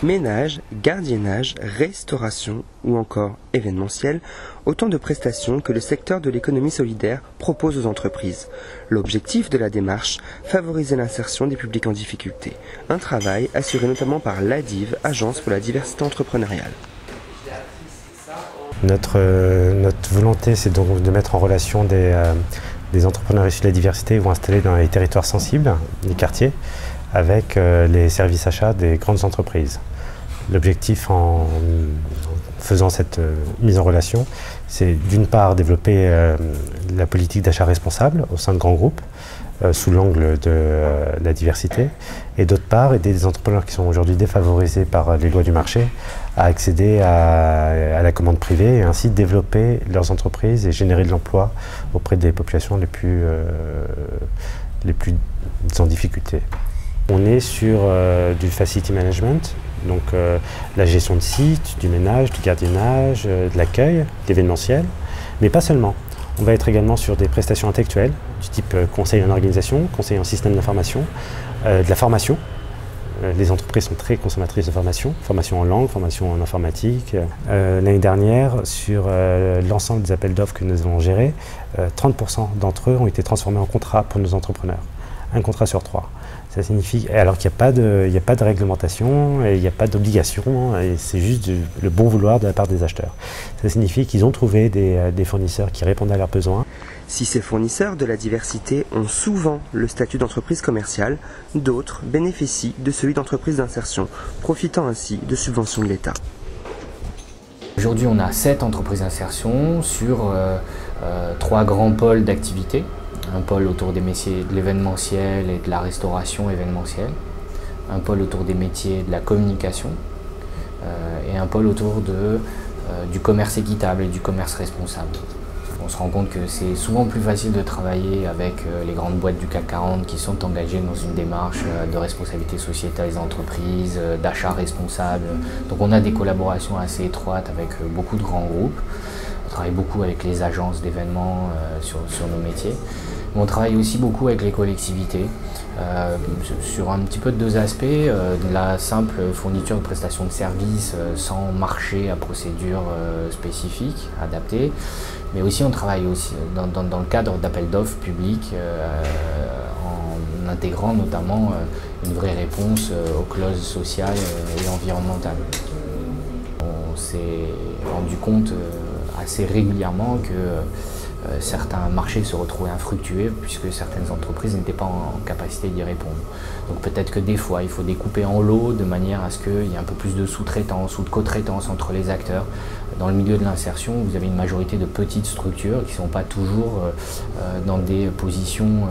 Ménage, gardiennage, restauration ou encore événementiel, autant de prestations que le secteur de l'économie solidaire propose aux entreprises. L'objectif de la démarche, favoriser l'insertion des publics en difficulté. Un travail assuré notamment par l'ADIV, Agence pour la diversité entrepreneuriale. Notre volonté, c'est donc de mettre en relation des entrepreneurs issus de la diversité ou installés dans les territoires sensibles, les quartiers, avec les services achats des grandes entreprises. L'objectif en faisant cette mise en relation, c'est d'une part développer la politique d'achat responsable au sein de grands groupes, sous l'angle de la diversité, et d'autre part aider des entrepreneurs qui sont aujourd'hui défavorisés par les lois du marché à accéder à la commande privée et ainsi développer leurs entreprises et générer de l'emploi auprès des populations les plus en difficulté. On est sur du facility management, donc la gestion de sites, du ménage, du gardiennage, de l'accueil, de l'événementiel, mais pas seulement. On va être également sur des prestations intellectuelles, du type conseil en organisation, conseil en système d'information, de la formation. Les entreprises sont très consommatrices de formation en langue, formation en informatique. L'année dernière, sur l'ensemble des appels d'offres que nous avons gérés, 30% d'entre eux ont été transformés en contrats pour nos entrepreneurs. Un contrat sur 3. Ça signifie, alors qu'il n'y a pas de réglementation, et il n'y a pas d'obligation, et c'est juste le bon vouloir de la part des acheteurs. Ça signifie qu'ils ont trouvé des fournisseurs qui répondent à leurs besoins. Si ces fournisseurs de la diversité ont souvent le statut d'entreprise commerciale, d'autres bénéficient de celui d'entreprise d'insertion, profitant ainsi de subventions de l'État. Aujourd'hui, on a 7 entreprises d'insertion sur 3 grands pôles d'activité. Un pôle autour des métiers de l'événementiel et de la restauration événementielle, un pôle autour des métiers de la communication et un pôle autour du commerce équitable et du commerce responsable. On se rend compte que c'est souvent plus facile de travailler avec les grandes boîtes du CAC 40 qui sont engagées dans une démarche de responsabilité sociétale des entreprises, d'achat responsable. Donc on a des collaborations assez étroites avec beaucoup de grands groupes. On travaille beaucoup avec les agences d'événements sur nos métiers. Mais on travaille aussi beaucoup avec les collectivités sur un petit peu de 2 aspects, de la simple fourniture de prestations de services sans marché à procédure spécifique, adaptée, mais aussi on travaille aussi dans le cadre d'appels d'offres publics en intégrant notamment une vraie réponse aux clauses sociales et environnementales. On s'est rendu compte assez régulièrement que certains marchés se retrouvaient infructueux puisque certaines entreprises n'étaient pas en capacité d'y répondre. Donc peut-être que des fois il faut découper en lots de manière à ce qu'il y ait un peu plus de sous-traitance ou de co-traitance entre les acteurs. Dans le milieu de l'insertion, vous avez une majorité de petites structures qui ne sont pas toujours dans des positions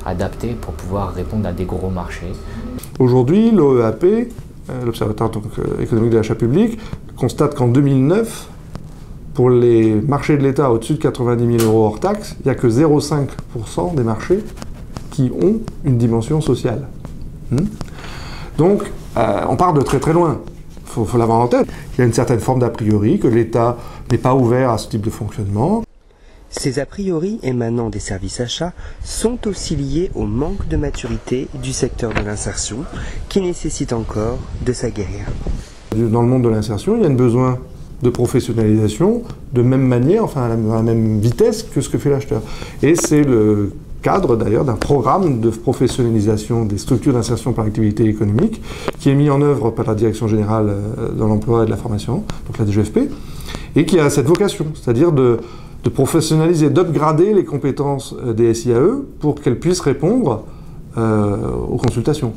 adaptées pour pouvoir répondre à des gros marchés. Aujourd'hui, l'OEAP, l'Observatoire économique de l'achat public, constate qu'en 2009, pour les marchés de l'État au-dessus de 90 000 € hors taxes, il n'y a que 0,5% des marchés qui ont une dimension sociale. Donc, on part de très très loin. Il faut l'avoir en tête. Il y a une certaine forme d'a priori que l'État n'est pas ouvert à ce type de fonctionnement. Ces a priori émanant des services achats sont aussi liés au manque de maturité du secteur de l'insertion qui nécessite encore de s'aguerrir. Dans le monde de l'insertion, il y a un besoin de professionnalisation de même manière, enfin à la même vitesse que ce que fait l'acheteur. Et c'est le cadre d'ailleurs d'un programme de professionnalisation des structures d'insertion par activité économique qui est mis en œuvre par la Direction générale de l'emploi et de la formation, donc la DGFP, et qui a cette vocation, c'est-à-dire de professionnaliser, d'upgrader les compétences des SIAE pour qu'elles puissent répondre aux consultations.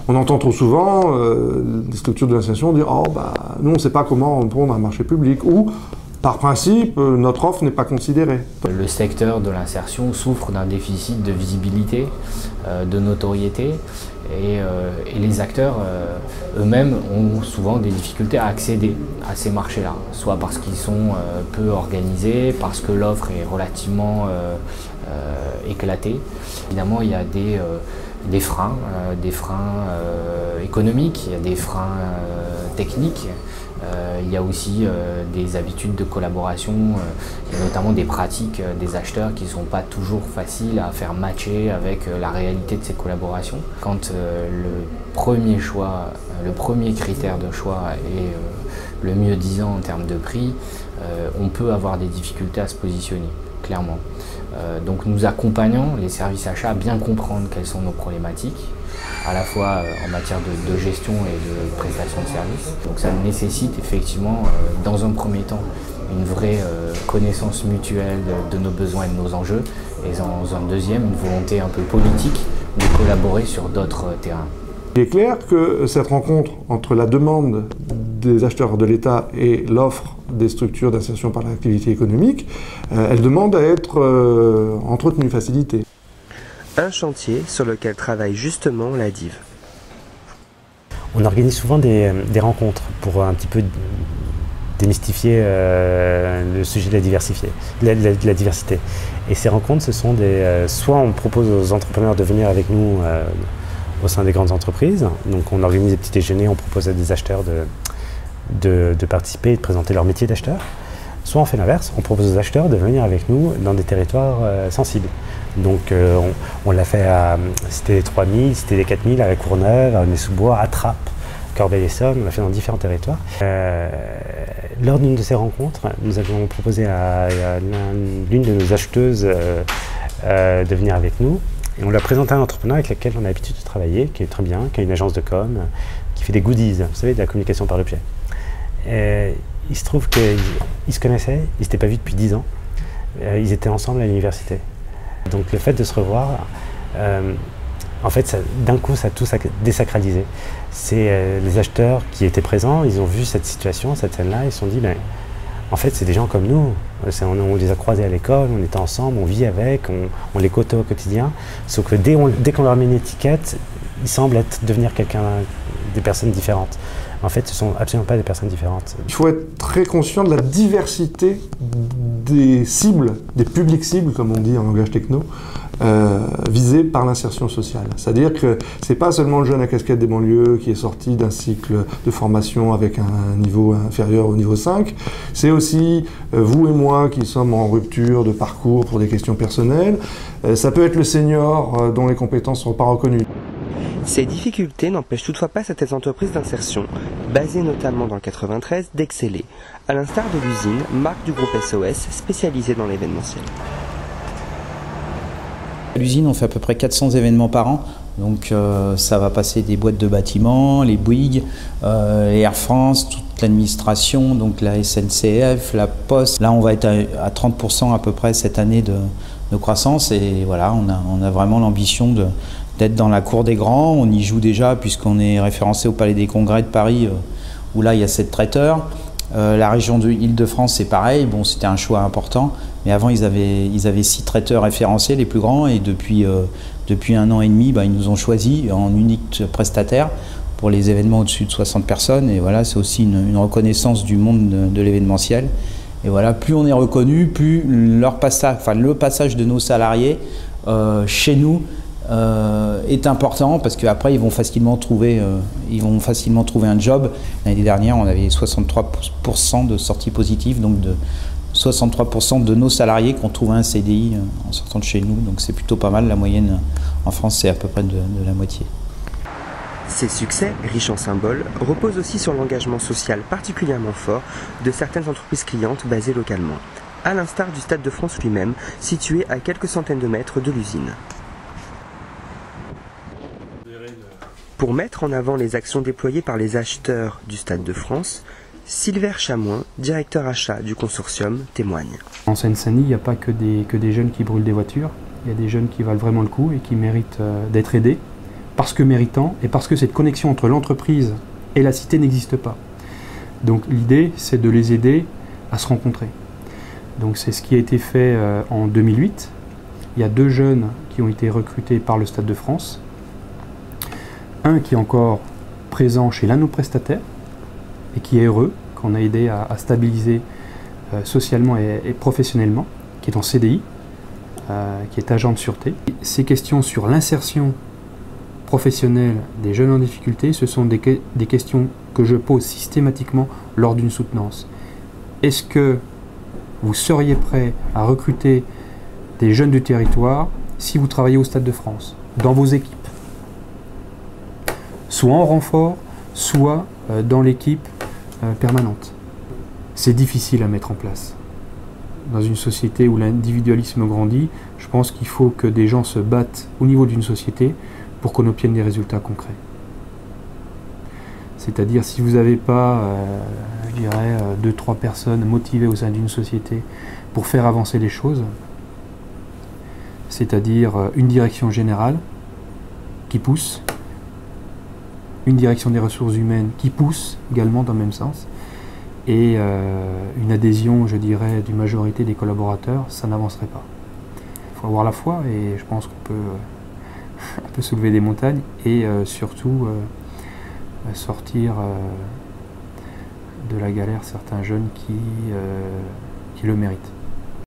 On entend trop souvent des structures de l'insertion dire « Oh, bah, nous, on ne sait pas comment répondre à un marché public » ou « Par principe, notre offre n'est pas considérée ». Le secteur de l'insertion souffre d'un déficit de visibilité, de notoriété, et les acteurs eux-mêmes ont souvent des difficultés à accéder à ces marchés-là, soit parce qu'ils sont peu organisés, parce que l'offre est relativement éclatée. Évidemment, il y a des freins économiques, il y a des freins technique, il y a aussi des habitudes de collaboration, et notamment des pratiques des acheteurs qui ne sont pas toujours faciles à faire matcher avec la réalité de ces collaborations. Quand le premier choix, le premier critère de choix est le mieux disant en termes de prix, on peut avoir des difficultés à se positionner, clairement. Donc nous accompagnons les services achats à bien comprendre quelles sont nos problématiques, à la fois en matière de gestion et de prestation de services. Donc ça nécessite effectivement, dans un premier temps, une vraie connaissance mutuelle de nos besoins et de nos enjeux, et dans un deuxième, une volonté un peu politique de collaborer sur d'autres terrains. Il est clair que cette rencontre entre la demande des acheteurs de l'État et l'offre des structures d'insertion par l'activité économique, elle demande à être entretenue, facilitée. Un chantier sur lequel travaille justement la DIV. On organise souvent des rencontres pour un petit peu démystifier le sujet de la diversité. Et ces rencontres, ce sont soit on propose aux entrepreneurs de venir avec nous au sein des grandes entreprises, donc on organise des petits déjeuners, on propose à des acheteurs de participer et de présenter leur métier d'acheteur. Soit on fait l'inverse, on propose aux acheteurs de venir avec nous dans des territoires sensibles. Donc on l'a fait à Cité des 3000, Cité des 4000, à la Courneuve, à Aulnay-sous-Bois, à Trappes, Corbeil-Essonnes, on l'a fait dans différents territoires. Lors d'une de ces rencontres, nous avions proposé à l'une de nos acheteuses de venir avec nous. Et on lui a présenté un entrepreneur avec lequel on a l'habitude de travailler, qui est très bien, qui a une agence de com, qui fait des goodies, vous savez, de la communication par l'objet. Il se trouve qu'ils se connaissaient, ils ne s'étaient pas vus depuis 10 ans. Ils étaient ensemble à l'université. Donc le fait de se revoir, en fait, d'un coup, ça a tout désacralisé. C'est les acheteurs qui étaient présents, ils ont vu cette situation, cette scène-là, ils se sont dit, ben, en fait, c'est des gens comme nous. On les a croisés à l'école, on était ensemble, on vit avec, on les côtoie au quotidien. Sauf que dès qu'on leur met une étiquette, ils semblent devenir des personnes différentes. En fait, ce ne sont absolument pas des personnes différentes. Il faut être très conscient de la diversité des cibles, des publics cibles, comme on dit en langage techno, visés par l'insertion sociale. C'est-à-dire que ce n'est pas seulement le jeune à casquette des banlieues qui est sorti d'un cycle de formation avec un niveau inférieur au niveau 5, c'est aussi vous et moi qui sommes en rupture de parcours pour des questions personnelles. Ça peut être le senior dont les compétences ne sont pas reconnues. Ces difficultés n'empêchent toutefois pas certaines entreprises d'insertion, basées notamment dans le 93, d'exceller, à l'instar de l'usine, marque du groupe SOS, spécialisée dans l'événementiel. À l'usine, on fait à peu près 400 événements par an, donc ça va passer des boîtes de bâtiments, les Bouygues, Air France, toute l'administration, donc la SNCF, la Poste. Là, on va être à 30% à peu près cette année de croissance, et voilà, on a vraiment l'ambition d'être dans la cour des grands. On y joue déjà puisqu'on est référencé au Palais des Congrès de Paris où là il y a 7 traiteurs. La région de Île-de-France c'est pareil, bon c'était un choix important, mais avant ils avaient 6 traiteurs référencés les plus grands, et depuis 1 an et demi ils nous ont choisi en unique prestataire pour les événements au-dessus de 60 personnes, et voilà, c'est aussi une reconnaissance du monde de l'événementiel. Et voilà, plus on est reconnu, plus le passage de nos salariés chez nous est important, parce qu'après ils vont facilement trouver un job. L'année dernière, on avait 63% de sorties positives, donc de 63% de nos salariés qui ont trouvé un CDI en sortant de chez nous, donc c'est plutôt pas mal. La moyenne en France, c'est à peu près de la moitié. Ces succès, riches en symboles, reposent aussi sur l'engagement social particulièrement fort de certaines entreprises clientes basées localement, à l'instar du Stade de France lui-même, situé à quelques centaines de mètres de l'usine. Pour mettre en avant les actions déployées par les acheteurs du Stade de France, Sylvain Chamoin, directeur achat du consortium, témoigne. En Seine-Saint-Denis, il n'y a pas que des jeunes qui brûlent des voitures, il y a des jeunes qui valent vraiment le coup et qui méritent d'être aidés, parce que méritants et parce que cette connexion entre l'entreprise et la cité n'existe pas. Donc l'idée, c'est de les aider à se rencontrer. Donc c'est ce qui a été fait en 2008. Il y a 2 jeunes qui ont été recrutés par le Stade de France. Un qui est encore présent chez l'un de nos prestataires et qui est heureux, qu'on a aidé à stabiliser socialement et professionnellement, qui est en CDI, qui est agent de sûreté. Ces questions sur l'insertion professionnelle des jeunes en difficulté, ce sont des questions que je pose systématiquement lors d'une soutenance. Est-ce que vous seriez prêt à recruter des jeunes du territoire si vous travaillez au Stade de France, dans vos équipes? Soit en renfort, soit dans l'équipe permanente. C'est difficile à mettre en place. Dans une société où l'individualisme grandit, je pense qu'il faut que des gens se battent au niveau d'une société pour qu'on obtienne des résultats concrets. C'est-à-dire, si vous n'avez pas, je dirais, 2-3 personnes motivées au sein d'une société pour faire avancer les choses, c'est-à-dire une direction générale qui pousse, une direction des ressources humaines qui pousse également dans le même sens, et une adhésion, je dirais, d'une majorité des collaborateurs, ça n'avancerait pas. Il faut avoir la foi, et je pense qu'on peut soulever des montagnes, et surtout sortir de la galère certains jeunes qui le méritent.